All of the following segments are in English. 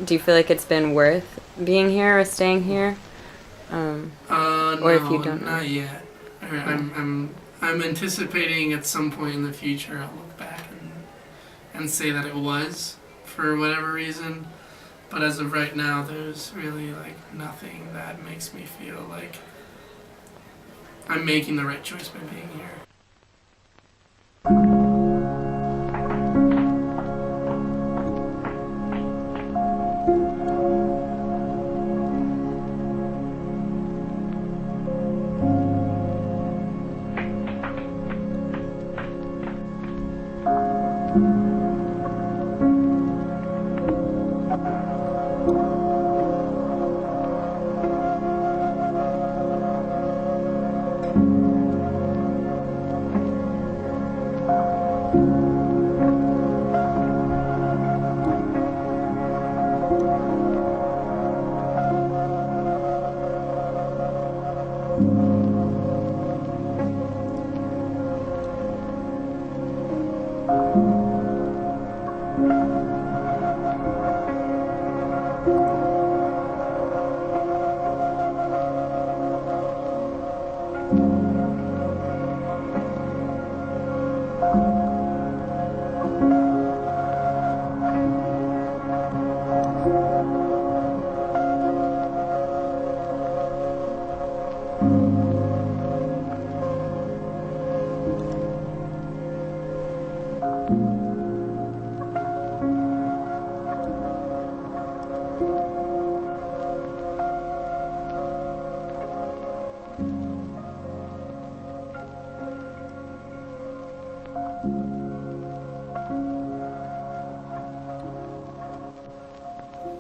do you feel like it's been worth being here or staying here? Or No, if you don't know? not yet. I'm anticipating at some point in the future I'll look back and say that it was for whatever reason. But as of right now, there's really like nothing that makes me feel like I'm making the right choice by being here.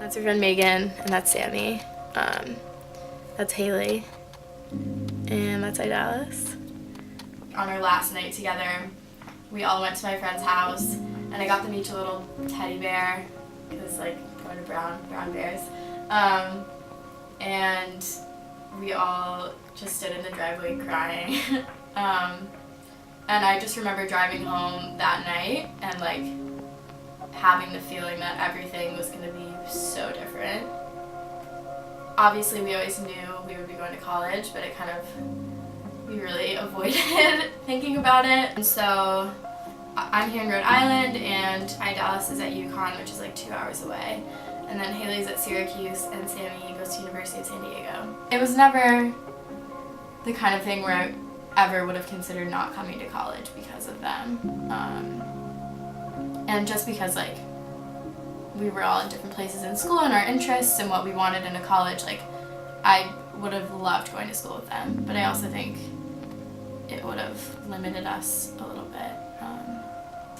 That's our friend Megan, and that's Sammy. That's Haley, and that's Idalis. On our last night together, we all went to my friend's house, and I got them each a little teddy bear, because like going to brown bears. And we all just stood in the driveway crying. And I just remember driving home that night and like having the feeling that everything was going to be so different. Obviously, we always knew we would be going to college, but we really avoided thinking about it. And so I'm here in Rhode Island, and Idalis is at UConn, which is like 2 hours away. And then Haley's at Syracuse, and Sammy goes to University of San Diego. It was never the kind of thing where I ever would have considered not coming to college because of them. And just because like we were all in different places in school and our interests and what we wanted in a college, like I would have loved going to school with them, but I also think it would have limited us a little bit.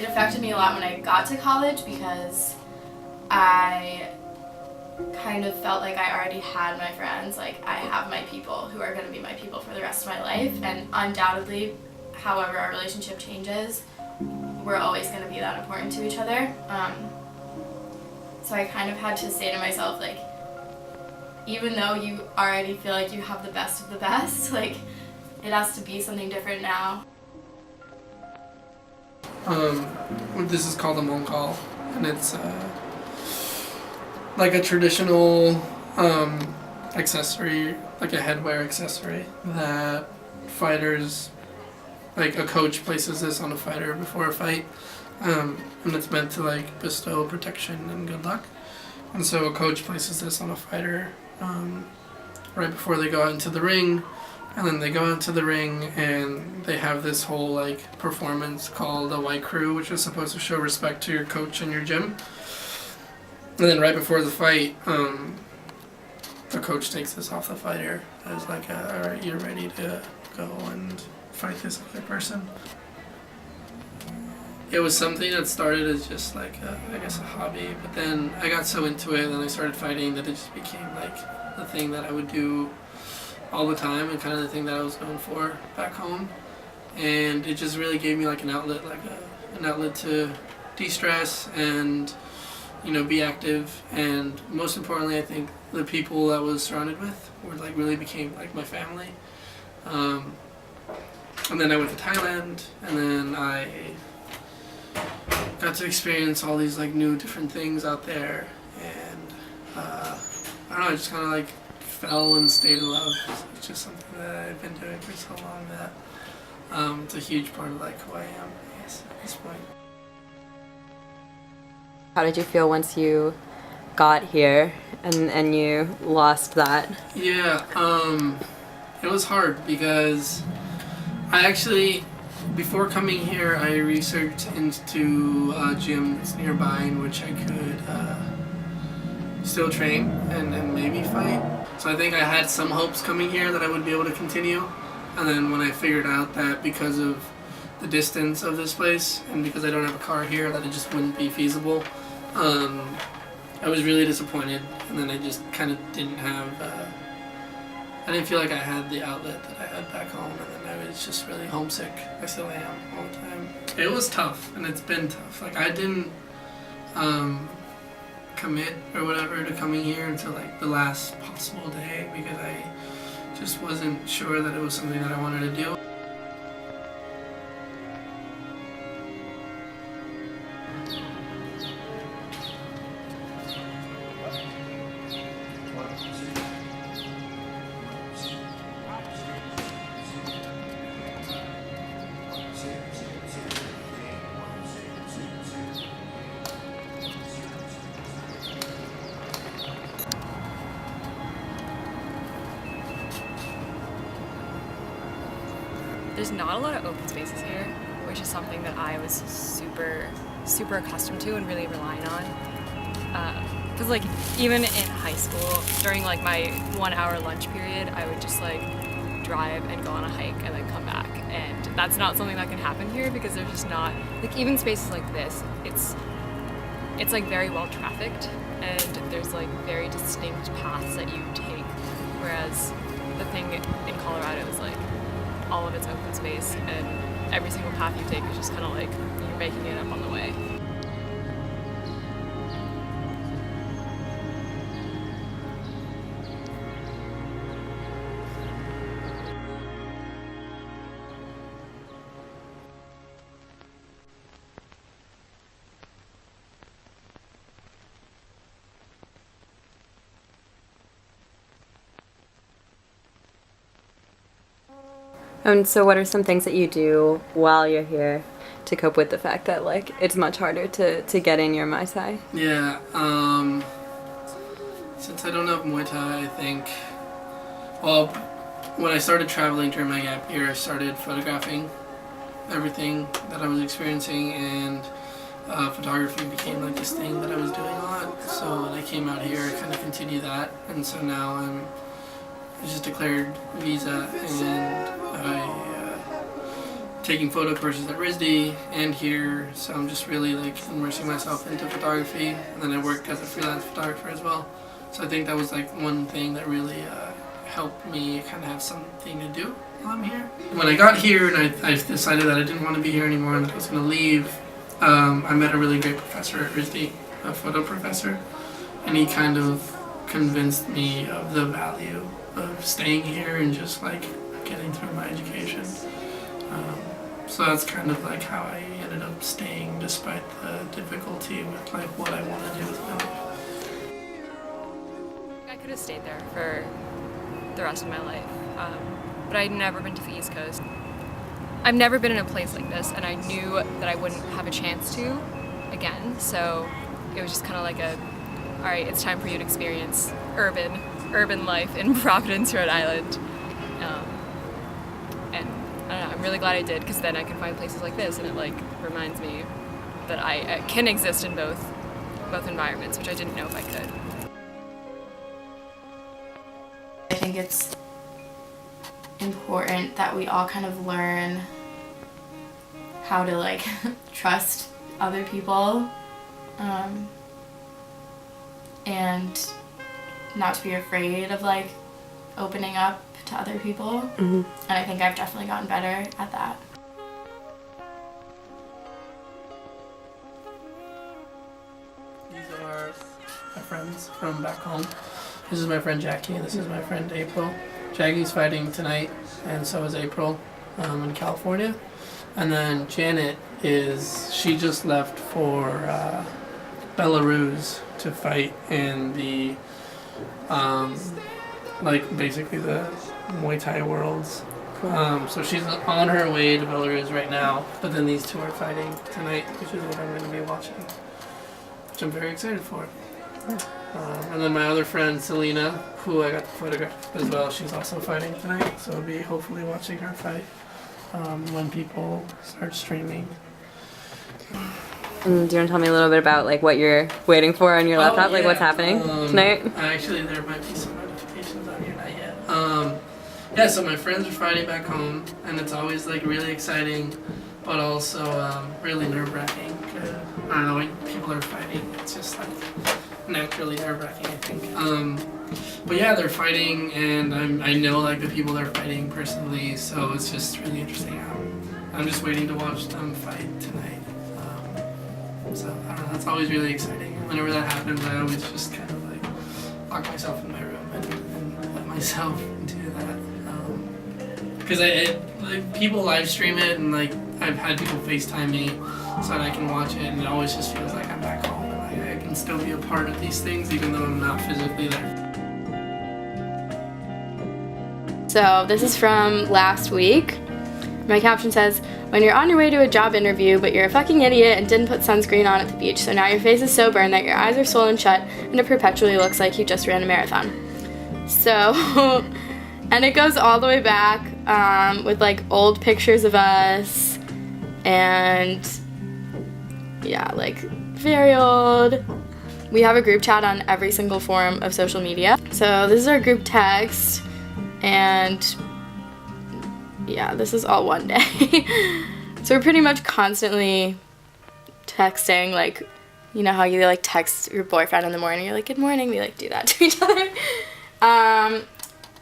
It affected me a lot when I got to college because I kind of felt like I already had my friends, like I have my people who are going to be my people for the rest of my life, and undoubtedly, however our relationship changes, we're always going to be that important to each other. So I kind of had to say to myself, like, even though you already feel like you have the best of the best, like, it has to be something different now. This is called a mongkol, and it's like a traditional accessory, like a headwear accessory that fighters, like a coach places this on a fighter before a fight, and it's meant to like bestow protection and good luck. And so a coach places this on a fighter right before they go out into the ring, and then they go out into the ring and they have this whole like performance called a white crew, which is supposed to show respect to your coach and your gym. And then right before the fight, the coach takes this off the fighter as like, all right, you're ready to go and fight this other person. It was something that started as just like, I guess a hobby, but then I got so into it and then I started fighting that it just became like the thing that I would do all the time and kind of the thing that I was known for back home. And it just really gave me like an outlet, an outlet to de-stress and, you know, be active. And most importantly, I think the people I was surrounded with were like really became like my family. And then I went to Thailand, and then I got to experience all these like new different things out there, and don't know, I just kind of like fell in a state of love. It's just something that I've been doing for so long that it's a huge part of like who I am, I guess, at this point. How did you feel once you got here and you lost that? Yeah, it was hard because I actually, before coming here, I researched into a gym that's nearby in which I could still train and maybe fight. So I think I had some hopes coming here that I would be able to continue. And then when I figured out that because of the distance of this place and because I don't have a car here, that it just wouldn't be feasible, I was really disappointed. And then I just kind of didn't have, I didn't feel like I had the outlet that I had back home. And then I was just really homesick. I still am all the time. It was tough, and it's been tough. Like I didn't commit or whatever to coming here until like the last possible day because I just wasn't sure that it was something that I wanted to do. There's not a lot of open spaces here, which is something that I was super accustomed to and really relying on. Because like even in high school, during like my 1 hour lunch period, I would just like drive and go on a hike and then come back. And that's not something that can happen here because there's just not, like even spaces like this, it's like very well trafficked and there's like very distinct paths that you take. Whereas the thing in Colorado is like, all of its open space and every single path you take is just kind of like you're making it up on the way. And so what are some things that you do while you're here to cope with the fact that like it's much harder to get in your Muay Thai? Yeah, since I don't have Muay Thai, I think, well, when I started traveling during my gap year, I started photographing everything that I was experiencing, and photography became like this thing that I was doing a lot. So when I came out here, I kind of continued that, and so now I just declared visa, and I taking photo courses at RISD and here, so I'm just really like immersing myself into photography, and then I work as a freelance photographer as well. So I think that was like one thing that really helped me kind of have something to do while I'm here. When I got here and I decided that I didn't want to be here anymore and that I was going to leave, I met a really great professor at RISD, a photo professor, and he kind of convinced me of the value of staying here and just like getting through my education. So that's kind of like how I ended up staying despite the difficulty with like what I want to do with my life. I could have stayed there for the rest of my life, but I'd never been to the East Coast. I've never been in a place like this, and I knew that I wouldn't have a chance to again, so it was just kind of like all right, it's time for you to experience urban life in Providence, Rhode Island. And I don't know, I'm really glad I did, because then I can find places like this, and it like reminds me that I can exist in both environments, which I didn't know if I could. I think it's important that we all kind of learn how to like trust other people, and not to be afraid of like opening up to other people. Mm-hmm. And I think I've definitely gotten better at that. These are my friends from back home. This is my friend Jackie, and this is my friend April. Jackie's fighting tonight, and so is April in California. And then Janet she just left for Belarus to fight in the like basically the Muay Thai Worlds. So she's on her way to Belarus right now, but then these two are fighting tonight, which is what I'm going to be watching, which I'm very excited for. And then my other friend Selena, who I got to photograph as well, she's also fighting tonight, so I'll be hopefully watching her fight when people start streaming. And do you want to tell me a little bit about like what you're waiting for on your laptop? Like what's happening tonight? Actually, there might be some notifications on here, not yet. Yeah, so my friends are fighting back home, and it's always like really exciting, but also really nerve-wracking. I don't know, when people are fighting, it's just like naturally nerve-wracking, I think. But yeah, they're fighting, and I know like the people they're fighting personally, so it's just really interesting. I'm just waiting to watch them fight tonight. So I don't know, that's always really exciting. Whenever that happens, I always just kind of like lock myself in my room and let myself do that. Because like, people live stream it, and like I've had people FaceTime me so that I can watch it, and it always just feels like I'm back home and like, I can still be a part of these things even though I'm not physically there. So this is from last week. My caption says, when you're on your way to a job interview, but you're a fucking idiot and didn't put sunscreen on at the beach, so now your face is so burned that your eyes are swollen shut and it perpetually looks like you just ran a marathon. So, and it goes all the way back with like old pictures of us and yeah, like very old. We have a group chat on every single form of social media. So this is our group text, and yeah, this is all one day. So we're pretty much constantly texting, like, you know how you like text your boyfriend in the morning, you're like, good morning, we like do that to each other.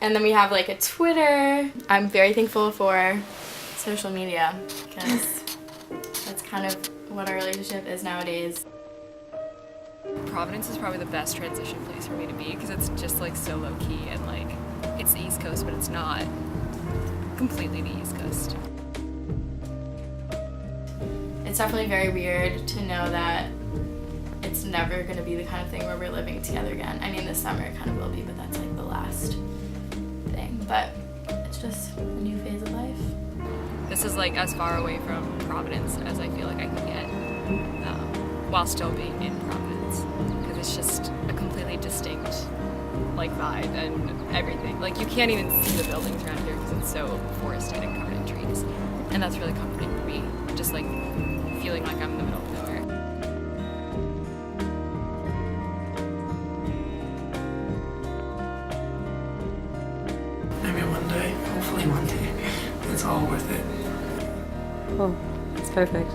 And then we have like a Twitter. I'm very thankful for social media because that's kind of what our relationship is nowadays. Providence is probably the best transition place for me to be because it's just like so low key and like it's the East Coast, but it's not completely the East Coast. It's definitely very weird to know that it's never going to be the kind of thing where we're living together again. I mean, this summer it kind of will be, but that's like the last thing. But it's just a new phase of life. This is like as far away from Providence as I feel like I can get while still being in Providence because it's just a completely distinct like vibe and everything. Like you can't even see the buildings around here because it's so forested and covered in trees, and that's really comforting for me. Just like feeling like I'm in the middle of nowhere. Maybe one day, hopefully one day, it's all worth it. Oh, that's perfect.